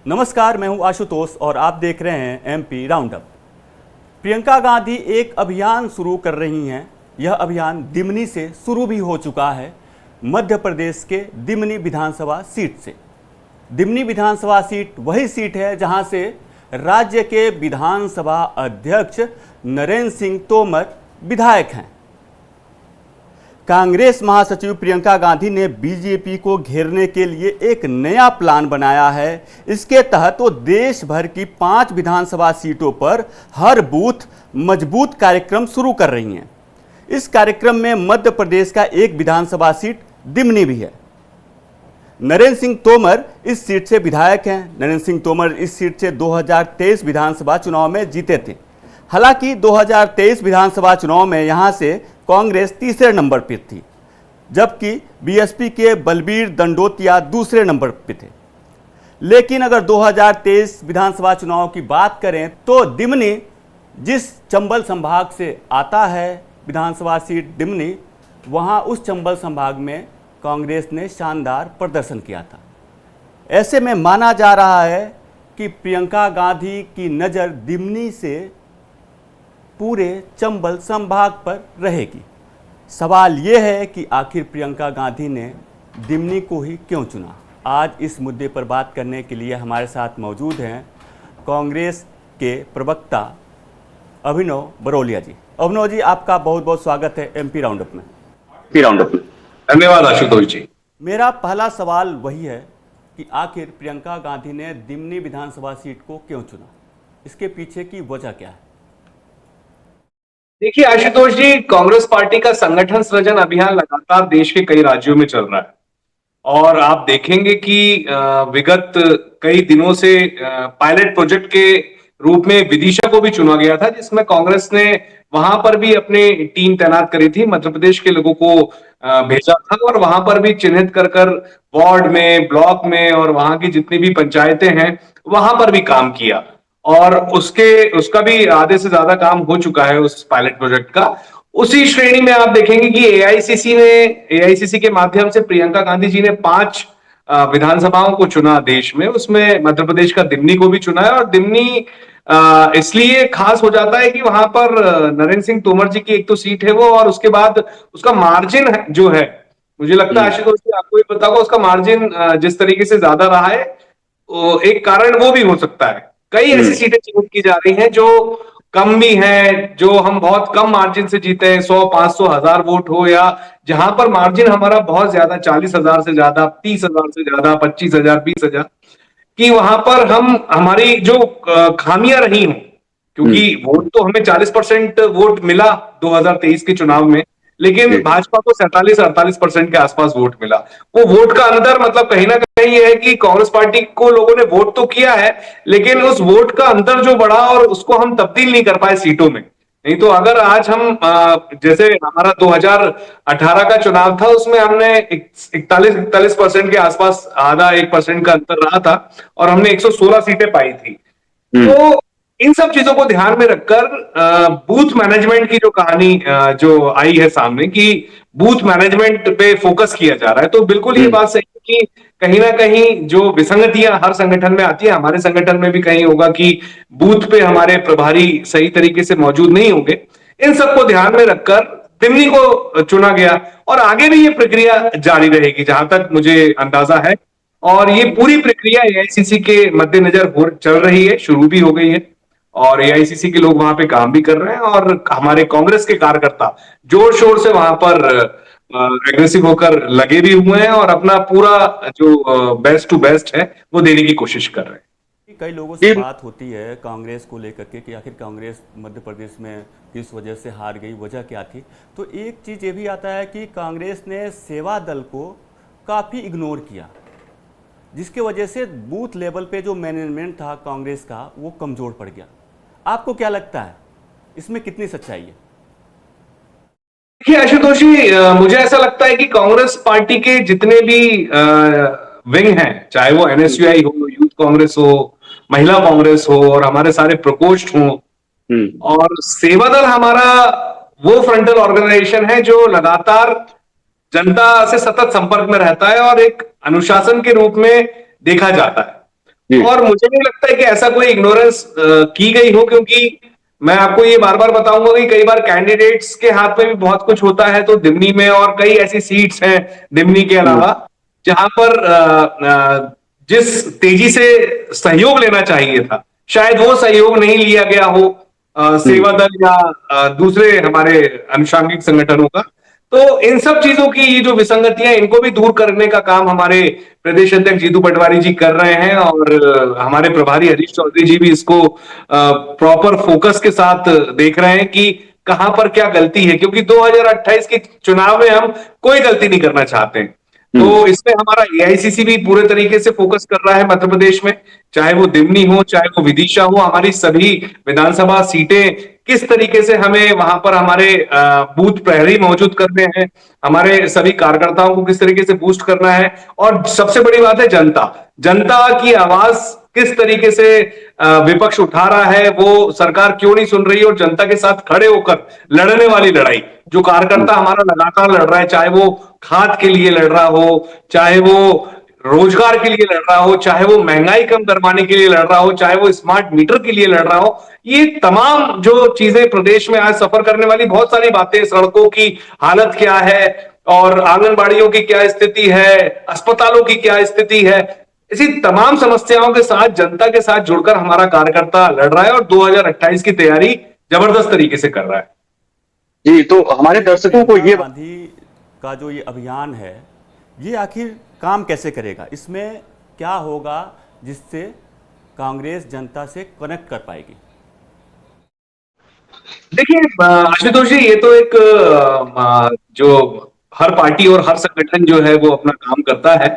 नमस्कार, मैं हूं आशुतोष और आप देख रहे हैं एमपी राउंडअप। प्रियंका गांधी एक अभियान शुरू कर रही हैं। यह अभियान दिमनी से शुरू भी हो चुका है, मध्य प्रदेश के दिमनी विधानसभा सीट से। दिमनी विधानसभा सीट वही सीट है जहां से राज्य के विधानसभा अध्यक्ष नरेंद्र सिंह तोमर विधायक हैं। कांग्रेस महासचिव प्रियंका गांधी ने बीजेपी को घेरने के लिए एक नया प्लान बनाया है। इसके तहत वो देश भर की 5 विधानसभा सीटों पर हर बूथ मजबूत कार्यक्रम शुरू कर रही हैं। इस कार्यक्रम में मध्य प्रदेश का एक विधानसभा सीट दिमनी भी है। नरेंद्र सिंह तोमर इस सीट से विधायक हैं। नरेंद्र सिंह तोमर इस सीट से 2023 विधानसभा चुनाव में जीते थे। हालांकि 2023 विधानसभा चुनाव में यहां से कांग्रेस तीसरे नंबर पर थी, जबकि बीएसपी के बलबीर दंडोतिया दूसरे नंबर पर थे। लेकिन अगर 2023 विधानसभा चुनाव की बात करें तो दिमनी, जिस चंबल संभाग से आता है विधानसभा सीट दिमनी, वहां उस चंबल संभाग में कांग्रेस ने शानदार प्रदर्शन किया था। ऐसे में माना जा रहा है कि प्रियंका गांधी की नज़र दिमनी से पूरे चंबल संभाग पर रहेगी। सवाल यह है कि आखिर प्रियंका गांधी ने दिमनी को ही क्यों चुना। आज इस मुद्दे पर बात करने के लिए हमारे साथ मौजूद हैं कांग्रेस के प्रवक्ता अभिनव बरोलिया जी। अभिनव जी, आपका बहुत बहुत स्वागत है एमपी राउंडअप में। धन्यवाद आशुतोष जी। मेरा पहला सवाल वही है कि आखिर प्रियंका गांधी ने दिमनी विधानसभा सीट को क्यों चुना, इसके पीछे की वजह क्या है? देखिए आशुतोष जी, कांग्रेस पार्टी का संगठन सृजन अभियान लगातार देश के कई राज्यों में चल रहा है और आप देखेंगे कि विगत कई दिनों से पायलट प्रोजेक्ट के रूप में विदिशा को भी चुना गया था, जिसमें कांग्रेस ने वहां पर भी अपनी टीम तैनात करी थी, मध्य प्रदेश के लोगों को भेजा था और वहां पर भी चिन्हित कर कर वार्ड में, ब्लॉक में और वहां की जितनी भी पंचायतें हैं वहां पर भी काम किया और उसका भी आधे से ज्यादा काम हो चुका है उस पायलट प्रोजेक्ट का। उसी श्रेणी में आप देखेंगे कि एआईसीसी के माध्यम से प्रियंका गांधी जी ने 5 विधानसभाओं को चुना देश में। उसमें मध्य प्रदेश का दिमनी को भी चुना है और दिमनी इसलिए खास हो जाता है कि वहां पर नरेंद्र सिंह तोमर जी की एक तो सीट है वो, और उसके बाद उसका मार्जिन जो है, मुझे लगता है आशुतोष जी आपको भी पता होगा, उसका मार्जिन जिस तरीके से ज्यादा रहा है, एक कारण वो भी हो सकता है। कई ऐसी सीटें चिन्हित की जा रही हैं जो कम भी हैं, जो हम बहुत कम मार्जिन से जीते हैं, 100, 500, 1000 वोट हो, या जहां पर मार्जिन हमारा बहुत ज्यादा, 40,000 से ज्यादा, 30,000 से ज्यादा, 25,000, 20,000, कि वहां पर हमारी जो खामियां रही हों, क्योंकि वोट तो हमें 40% वोट मिला 2023 के चुनाव में, लेकिन भाजपा को 47-48% के आसपास वोट मिला। वो वोट का अंतर मतलब कहीं ना कहीं ये है कि कांग्रेस पार्टी को लोगों ने वोट तो किया है, लेकिन उस वोट का अंतर जो बढ़ा और उसको हम तब्दील नहीं कर पाए सीटों में। नहीं तो अगर आज हम जैसे हमारा 2018 का चुनाव था, उसमें हमने 41% के आसपास, आधा 1% का अंतर रहा था और हमने 116 सीटें पाई थी। तो इन सब चीजों को ध्यान में रखकर बूथ मैनेजमेंट की जो कहानी जो आई है सामने, कि बूथ मैनेजमेंट पे फोकस किया जा रहा है, तो बिल्कुल ये बात सही है कि कहीं ना कहीं जो विसंगतियां हर संगठन में आती है, हमारे संगठन में भी कहीं होगा कि बूथ पे हमारे प्रभारी सही तरीके से मौजूद नहीं होंगे। इन सबको ध्यान में रखकर दिमनी को चुना गया और आगे भी ये प्रक्रिया जारी रहेगी जहां तक मुझे अंदाजा है, और ये पूरी प्रक्रिया एआईसीसी के मद्देनजर चल रही है, शुरू भी हो गई है और एआईसीसी के लोग वहां पे काम भी कर रहे हैं और हमारे कांग्रेस के कार्यकर्ता जोर शोर से वहां पर एग्रेसिव होकर लगे भी हुए हैं और अपना पूरा जो बेस्ट टू बेस्ट है वो देने की कोशिश कर रहे हैं। कई लोगों से बात होती है कांग्रेस को लेकर के कि आखिर कांग्रेस मध्य प्रदेश में किस वजह से हार गई, वजह क्या थी। तो एक चीज़ ये भी आता है कि कांग्रेस ने सेवा दल को काफ़ी इग्नोर किया, जिसके वजह से बूथ लेवल पे जो मैनेजमेंट था कांग्रेस का वो कमज़ोर पड़ गया। आपको क्या लगता है, इसमें कितनी सच्चाई है? देखिए आशुतोष जी, मुझे ऐसा लगता है कि कांग्रेस पार्टी के जितने भी विंग हैं, चाहे वो एनएसयूआई हो, यूथ कांग्रेस हो, महिला कांग्रेस हो और हमारे सारे प्रकोष्ठ हो, और सेवा दल हमारा वो फ्रंटल ऑर्गेनाइजेशन है जो लगातार जनता से सतत संपर्क में रहता है और एक अनुशासन के रूप में देखा जाता है। और मुझे नहीं लगता है कि ऐसा कोई इग्नोरेंस की गई हो, क्योंकि मैं आपको ये बार बार बताऊंगा कि कई बार कैंडिडेट्स के हाथ में भी बहुत कुछ होता है। तो दिमनी में और कई ऐसी सीट्स हैं दिमनी के अलावा, जहां पर जिस तेजी से सहयोग लेना चाहिए था, शायद वो सहयोग नहीं लिया गया हो सेवा दल या दूसरे हमारे अनुषंगिक संगठनों का। तो इन सब चीजों की ये जो विसंगतियां, इनको भी दूर करने का काम हमारे प्रदेश अध्यक्ष जीतू पटवारी जी कर रहे हैं, और हमारे प्रभारी हरीश चौधरी जी भी इसको प्रॉपर फोकस के साथ देख रहे हैं कि कहां पर क्या गलती है, क्योंकि 2028 के चुनाव में हम कोई गलती नहीं करना चाहते हैं। तो इसमें हमारा एआईसीसी भी पूरे तरीके से फोकस कर रहा है मध्य प्रदेश में, चाहे वो दिमनी हो, चाहे वो विदिशा हो, हमारी सभी विधानसभा सीटें किस तरीके से हमें वहां पर हमारे बूथ प्रहरी मौजूद करने हैं, हमारे सभी कार्यकर्ताओं को किस तरीके से बूस्ट करना है, और सबसे बड़ी बात है जनता, जनता की आवाज किस तरीके से विपक्ष उठा रहा है, वो सरकार क्यों नहीं सुन रही, और जनता के साथ खड़े होकर लड़ने वाली लड़ाई जो कार्यकर्ता हमारा लगातार लड़ रहा है, चाहे वो खाद के लिए लड़ रहा हो, चाहे वो रोजगार के लिए लड़ रहा हो, चाहे वो महंगाई कम करवाने के लिए लड़ रहा हो, चाहे वो स्मार्ट मीटर के लिए लड़ रहा हो, ये तमाम जो चीजें प्रदेश में आज सफर करने वाली बहुत सारी बातें, सड़कों की हालत क्या है और आंगनबाड़ियों की क्या स्थिति है, अस्पतालों की क्या स्थिति है, इसी तमाम समस्याओं के साथ जनता के साथ जुड़कर हमारा कार्यकर्ता लड़ रहा है और 2028 की तैयारी जबरदस्त तरीके से कर रहा है। जी, तो हमारे दर्शकों को ये गांधी का जो ये अभियान है, ये आखिर काम कैसे करेगा, इसमें क्या होगा जिससे कांग्रेस जनता से कनेक्ट कर पाएगी? देखिए आशुतोष जी, ये तो एक जो हर पार्टी और हर संगठन जो है वो अपना काम करता है,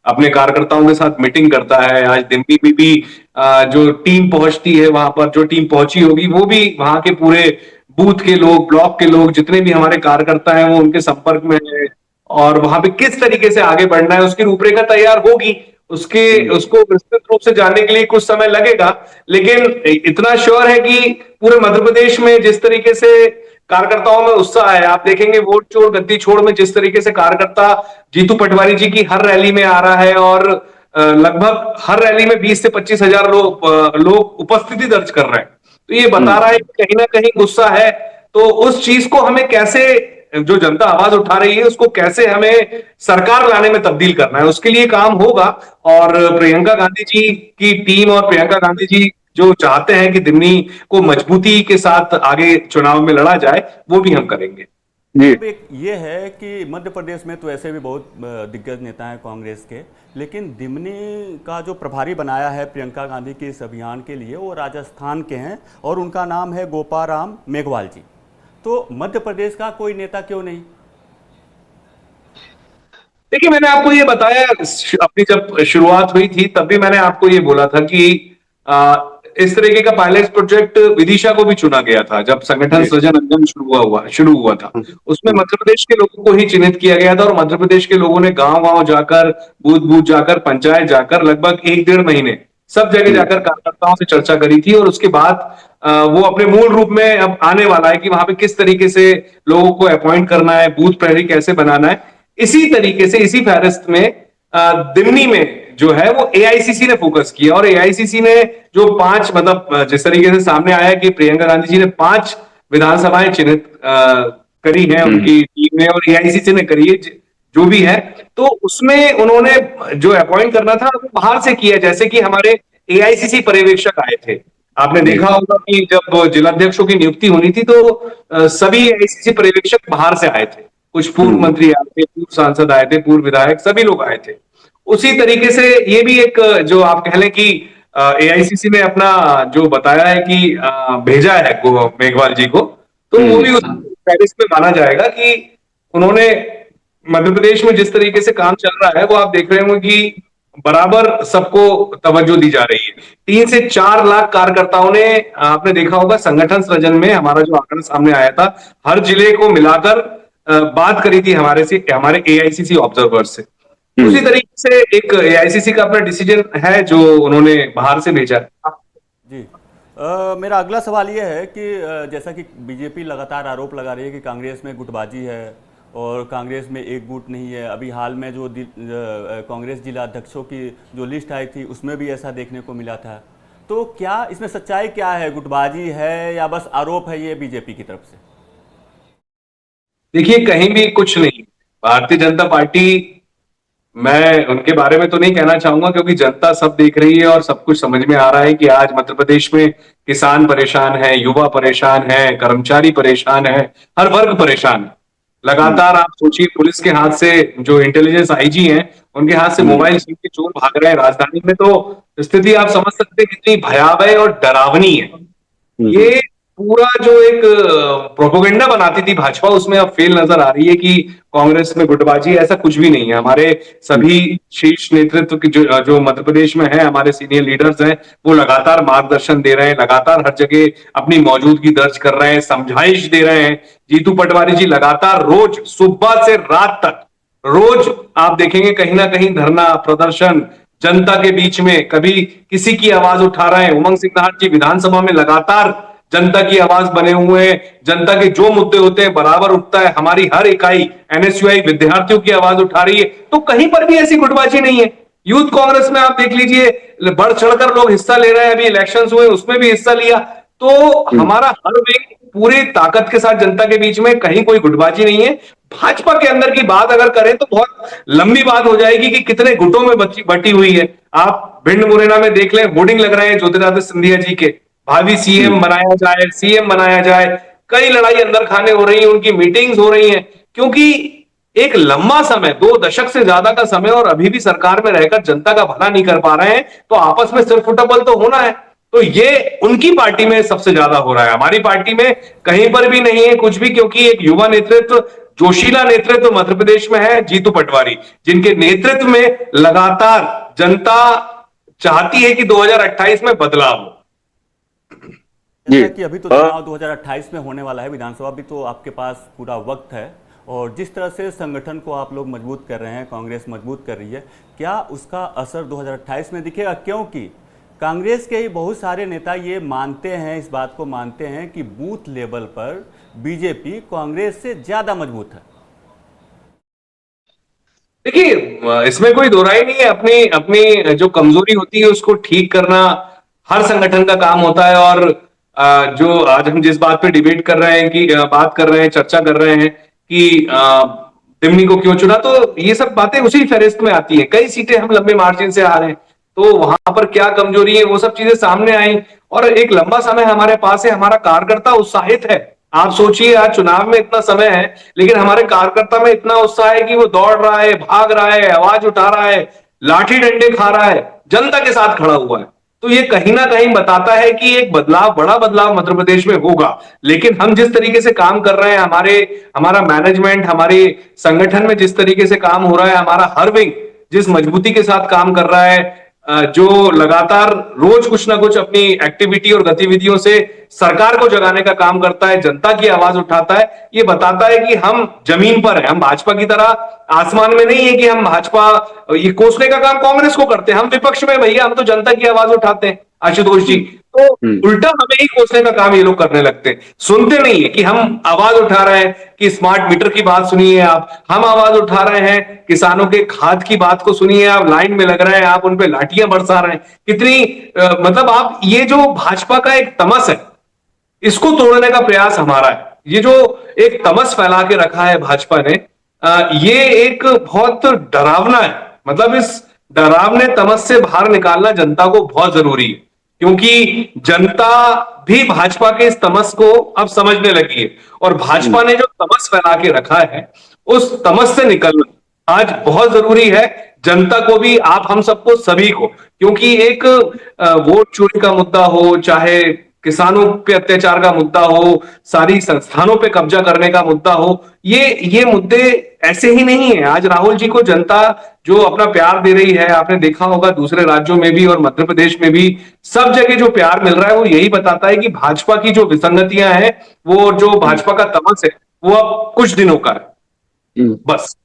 अपने कार्यकर्ताओं के साथ मीटिंग करता है। आज दिल्ली में भी जो टीम पहुंचती है, वहां पर जो टीम पहुंची होगी वो भी वहां के पूरे बूथ के लोग, ब्लॉक के लोग, जितने भी हमारे कार्यकर्ता हैं वो उनके संपर्क में है, और वहां पे किस तरीके से आगे बढ़ना है उसकी रूपरेखा तैयार होगी। उसको विस्तृत रूप से जानने के लिए कुछ समय लगेगा, लेकिन इतना श्योर है कि पूरे मध्य प्रदेश में जिस तरीके से कार्यकर्ताओं में उत्साह है, आप देखेंगे वोट चोर गद्दी छोड़ में जिस तरीके से कार्यकर्ता जीतू पटवारी जी की हर रैली में आ रहा है, और लगभग हर रैली में 20 से 25 हजार लोग उपस्थिति दर्ज कर रहे हैं, तो ये बता रहा है कि कहीं ना कहीं गुस्सा है। तो उस चीज को हमें कैसे, जो जनता आवाज उठा रही है उसको कैसे हमें सरकार लाने में तब्दील करना है, उसके लिए काम होगा। और प्रियंका गांधी जी की टीम और प्रियंका गांधी जी जो चाहते हैं कि दिल्ली को मजबूती के साथ आगे चुनाव में लड़ा जाए, वो भी हम करेंगे। अब एक ये है कि मध्य प्रदेश में तो ऐसे भी बहुत दिग्गज नेता हैं कांग्रेस के, लेकिन दिमनी का जो प्रभारी बनाया है प्रियंका गांधी के इस अभियान के लिए, वो राजस्थान के हैं और उनका नाम है गोपाराम मेघवाल जी। तो मध्य प्रदेश का कोई नेता क्यों नहीं? देखिए, मैंने आपको ये बताया, अपनी जब शुरुआत हुई थी तब भी मैंने आपको ये बोला था कि इस तरीके का पायलट प्रोजेक्ट विदिशा को भी चुना गया था जब संगठन सृजन अभियान शुरू हुआ था। उसमें मध्य प्रदेश के लोगों को ही चिन्हित किया गया था, और मध्य प्रदेश के लोगों ने गांव गांव जाकर, बूथ बूथ जाकर, पंचायत जाकर लगभग 1-1.5 महीने सब जगह जाकर कार्यकर्ताओं से चर्चा करी थी, और उसके बाद वो अपने मूल रूप में अब आने वाला है कि वहां पे किस तरीके से लोगों को अपॉइंट करना है, बूथ प्रहरी कैसे बनाना है। इसी तरीके से, इसी फहरिस्त में दिमनी में जो है वो एआईसीसी ने फोकस किया, और एआईसीसी ने जो 5, मतलब जिस तरीके से सामने आया कि प्रियंका गांधी जी ने 5 विधानसभाएं चिन्हित करी हैं उनकी टीम ने, और एआईसीसी ने करी है जो भी है, तो उसमें उन्होंने जो अपॉइंट करना था वो बाहर से किया, जैसे कि हमारे एआईसीसी पर्यवेक्षक आए थे। आपने देखा होगा कि जब जिलाध्यक्षों की नियुक्ति होनी थी तो सभी एआईसीसी पर्यवेक्षक बाहर से आए थे, कुछ पूर्व मंत्री आए थे, पूर्व सांसद आए थे, पूर्व विधायक, सभी लोग आए थे। उसी तरीके से ये भी एक, जो आप कह लें कि एआईसीसी ने अपना जो बताया है कि भेजा है मेघवाल जी को, तो वो भी उस फहरिस्त में माना जाएगा कि उन्होंने मध्य प्रदेश में जिस तरीके से काम चल रहा है वो आप देख रहे होंगे कि बराबर सबको तवज्जो दी जा रही है। 3 से 4 लाख कार्यकर्ताओं ने, आपने देखा होगा संगठन सृजन में हमारा जो आंकड़ा सामने आया था, हर जिले को मिलाकर बात करी थी हमारे एआईसीसी ऑब्जर्वर से। उसी तरीके से एक एआईसीसी का अपना डिसीजन है जो उन्होंने बाहर से भेजा है। जी, मेरा अगला सवाल ये है कि जैसा कि बीजेपी लगातार आरोप लगा रही है कि कांग्रेस में गुटबाजी है और कांग्रेस में एक गुट नहीं है। अभी हाल में जो कांग्रेस जिला अध्यक्षों की जो लिस्ट आई थी उसमें भी ऐसा देखने को मिला था। तो क्या इसमें सच्चाई क्या है? गुटबाजी है या बस आरोप है ये बीजेपी की तरफ से? देखिए, कहीं भी कुछ नहीं। भारतीय जनता पार्टी, मैं उनके बारे में तो नहीं कहना चाहूंगा क्योंकि जनता सब देख रही है और सब कुछ समझ में आ रहा है कि आज मध्य प्रदेश में किसान परेशान है, युवा परेशान है, कर्मचारी परेशान है, हर वर्ग परेशान है। लगातार आप सोचिए, पुलिस के हाथ से, जो इंटेलिजेंस आईजी हैं उनके हाथ से मोबाइल छीन के चोर भाग रहे हैं राजधानी में। तो स्थिति आप समझ सकते हैं कितनी भयावह और डरावनी है। ये पूरा जो एक प्रोपोगंडा बनाती थी भाजपा, उसमें अब फेल नजर आ रही है कि कांग्रेस में गुटबाजी, ऐसा कुछ भी नहीं है। हमारे सभी शीर्ष नेतृत्व की जो मध्य प्रदेश में है, हमारे सीनियर लीडर्स हैं, वो लगातार मार्गदर्शन दे रहे हैं, लगातार हर जगह अपनी मौजूदगी दर्ज कर रहे हैं, समझाइश दे रहे हैं। जीतू पटवारी जी लगातार रोज सुबह से रात तक, रोज आप देखेंगे कहीं ना कहीं धरना प्रदर्शन जनता के बीच में, कभी किसी की आवाज उठा रहे हैं। उमंग सिंह नाहर जी विधानसभा में लगातार जनता की आवाज बने हुए हैं। जनता के जो मुद्दे होते हैं बराबर उठता है। हमारी हर इकाई एनएसयूआई विद्यार्थियों की आवाज उठा रही है। तो कहीं पर भी ऐसी गुटबाजी नहीं है। यूथ कांग्रेस में आप देख लीजिए, बढ़ चढ़कर लोग हिस्सा ले रहे हैं। अभी इलेक्शंस हुए, उसमें भी हिस्सा लिया। तो हमारा हर विंग पूरी ताकत के साथ जनता के बीच में, कहीं कोई गुटबाजी नहीं है। भाजपा के अंदर की बात अगर करें तो बहुत लंबी बात हो जाएगी कि कितने गुटों में बटी हुई है। आप भिंड मुरैना में देख लें, होर्डिंग लग रहे हैं ज्योतिरादित्य सिंधिया जी के, भावी सीएम बनाया जाए, सीएम बनाया जाए। कई लड़ाई अंदर खाने हो रही है, उनकी मीटिंग्स हो रही हैं, क्योंकि एक लंबा समय, 2 दशक से ज्यादा का समय, और अभी भी सरकार में रहकर जनता का भला नहीं कर पा रहे हैं। तो आपस में सिर फुटबल तो होना है। तो ये उनकी पार्टी में सबसे ज्यादा हो रहा है। हमारी पार्टी में कहीं पर भी नहीं है कुछ भी, क्योंकि एक युवा नेतृत्व, जोशीला नेतृत्व मध्य प्रदेश में है, जीतू पटवारी, जिनके नेतृत्व में लगातार जनता चाहती है कि 2028 में बदलाव हो। जैसा कि अभी तो चुनाव 2028 में होने वाला है, विधानसभा भी तो आपके पास पूरा वक्त है, और जिस तरह से संगठन को आप लोग मजबूत कर रहे हैं, कांग्रेस मजबूत कर रही है, क्या उसका असर 2028 में दिखेगा? क्योंकि कांग्रेस के ही बहुत सारे नेता ये मानते हैं, इस बात को मानते हैं कि बूथ लेवल पर बीजेपी कांग्रेस से ज्यादा मजबूत है। देखिए, इसमें कोई दो राय नहीं है। अपनी अपनी जो कमजोरी होती है उसको ठीक करना हर संगठन का काम होता है। और जो आज हम जिस बात पे डिबेट कर रहे हैं, कि बात कर रहे हैं, चर्चा कर रहे हैं कि दिमनी को क्यों चुना, तो ये सब बातें उसी फहरिस्त में आती है। कई सीटें हम लंबे मार्जिन से आ रहे हैं, तो वहां पर क्या कमजोरी है, वो सब चीजें सामने आई। और एक लंबा समय हमारे पास है, हमारा कार्यकर्ता उत्साहित है। आप सोचिए, आज चुनाव में इतना समय है, लेकिन हमारे कार्यकर्ता में इतना उत्साह है कि वो दौड़ रहा है, भाग रहा है, आवाज उठा रहा है, लाठी डंडे खा रहा है, जनता के साथ खड़ा हुआ है। तो ये कहीं ना कहीं बताता है कि एक बदलाव, बड़ा बदलाव मध्य प्रदेश में होगा। लेकिन हम जिस तरीके से काम कर रहे हैं, हमारा मैनेजमेंट, हमारे संगठन में जिस तरीके से काम हो रहा है, हमारा हर विंग जिस मजबूती के साथ काम कर रहा है, जो लगातार रोज कुछ ना कुछ अपनी एक्टिविटी और गतिविधियों से सरकार को जगाने का काम करता है, जनता की आवाज उठाता है, ये बताता है कि हम जमीन पर हैं। हम भाजपा की तरह आसमान में नहीं है कि हम भाजपा, ये कोसने का काम कांग्रेस को करते हैं। हम विपक्ष में भैया, हम तो जनता की आवाज उठाते हैं आशुतोष जी। तो उल्टा हमें ही कोसने का काम ये लोग करने लगते हैं। सुनते नहीं है कि हम आवाज उठा रहे हैं कि स्मार्ट मीटर की बात सुनिए आप, हम आवाज उठा रहे हैं किसानों के खाद की बात को सुनिए आप, लाइन में लग रहे हैं आप, उन पे लाठियां बरसा रहे हैं। कितनी मतलब आप, ये जो भाजपा का एक तमस है, इसको तोड़ने का प्रयास हमारा है। ये जो एक तमस फैला के रखा है भाजपा ने, ये एक बहुत डरावना है। मतलब इस डरावने तमस से बाहर निकालना जनता को बहुत जरूरी है, क्योंकि जनता भी भाजपा के इस तमस को अब समझने लगी है। और भाजपा ने जो तमस फैला के रखा है, उस तमस से निकलना आज बहुत जरूरी है। जनता को भी, आप हम सबको, सभी को, क्योंकि एक वोट चोरी का मुद्दा हो, चाहे किसानों पे अत्याचार का मुद्दा हो, सारी संस्थानों पे कब्जा करने का मुद्दा हो, ये मुद्दे ऐसे ही नहीं है। आज राहुल जी को जनता जो अपना प्यार दे रही है, आपने देखा होगा दूसरे राज्यों में भी और मध्य प्रदेश में भी, सब जगह जो प्यार मिल रहा है, वो यही बताता है कि भाजपा की जो विसंगतियां हैं, वो जो भाजपा का तमस है, वो अब कुछ दिनों का है बस।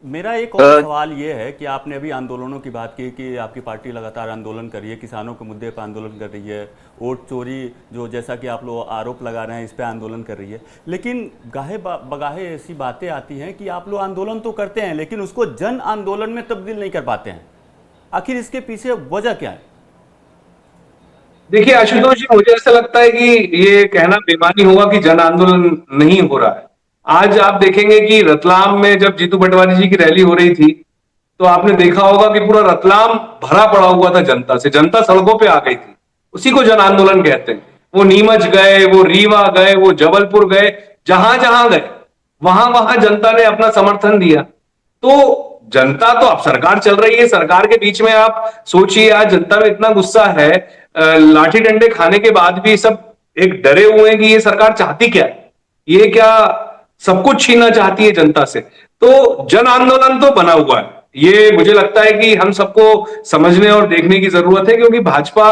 मेरा एक और सवाल ये है कि आपने अभी आंदोलनों की बात की कि आपकी पार्टी लगातार आंदोलन कर रही है, किसानों के मुद्दे पर आंदोलन कर रही है, वोट चोरी जो जैसा कि आप लोग आरोप लगा रहे हैं इस पे आंदोलन कर रही है, लेकिन गाहे बगाहे ऐसी बातें आती हैं कि आप लोग आंदोलन तो करते हैं लेकिन उसको जन आंदोलन में तब्दील नहीं कर पाते हैं। आखिर इसके पीछे वजह क्या है? देखिए आशुतोष जी, मुझे ऐसा लगता है कि ये कहना बेमानी होगा कि जन आंदोलन नहीं हो रहा है। आज आप देखेंगे कि रतलाम में जब जीतू पटवारी जी की रैली हो रही थी तो आपने देखा होगा कि पूरा रतलाम भरा पड़ा हुआ था जनता से, जनता सड़कों पे आ गई थी। उसी को जन आंदोलन कहते हैं। वो नीमच गए, वो रीवा गए, वो जबलपुर गए, जहां जहां गए वहां वहां जनता ने अपना समर्थन दिया। तो जनता तो अब सरकार चल रही है, सरकार के बीच में आप सोचिए आज जनता में इतना गुस्सा है, लाठी डंडे खाने के बाद भी सब एक डरे हुए हैं कि ये सरकार चाहती क्या है, ये क्या सब कुछ छीनना चाहती है जनता से। तो जन आंदोलन तो बना हुआ है, ये मुझे लगता है कि हम सबको समझने और देखने की जरूरत है, क्योंकि भाजपा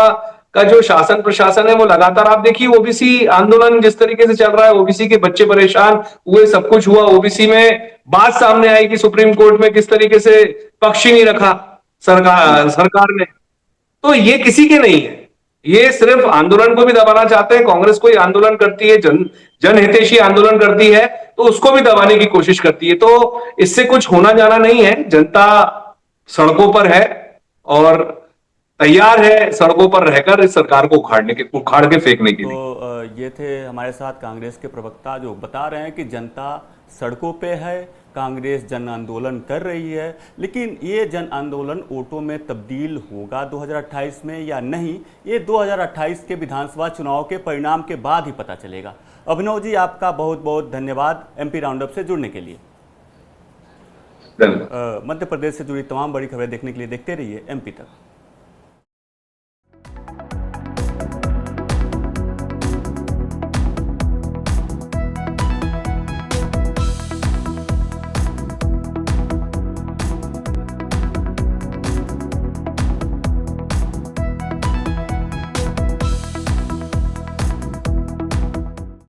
का जो शासन प्रशासन है वो लगातार, आप देखिए ओबीसी आंदोलन जिस तरीके से चल रहा है, ओबीसी के बच्चे परेशान हुए, सब कुछ हुआ, ओबीसी में बात सामने आई कि सुप्रीम कोर्ट में किस तरीके से पक्ष ही नहीं रखा सरकार ने। तो ये किसी के नहीं है, ये सिर्फ आंदोलन को भी दबाना चाहते हैं। कांग्रेस कोई आंदोलन करती है, जनहितैषी आंदोलन करती है तो उसको भी दबाने की कोशिश करती है। तो इससे कुछ होना जाना नहीं है। जनता सड़कों पर है और तैयार है सड़कों पर रहकर इस सरकार को उखाड़ के फेंकने के लिए। तो ये थे हमारे साथ कांग्रेस के प्रवक्ता जो बता रहे हैं कि जनता सड़कों पे है, कांग्रेस जन आंदोलन कर रही है, लेकिन ये जन आंदोलन वोटों में तब्दील होगा 2028 में या नहीं, ये 2028 के विधानसभा चुनाव के परिणाम के बाद ही पता चलेगा। अभिनव जी, आपका बहुत बहुत धन्यवाद एमपी राउंडअप से जुड़ने के लिए। मध्य प्रदेश से जुड़ी तमाम बड़ी खबरें देखने के लिए देखते रहिए एमपी तक।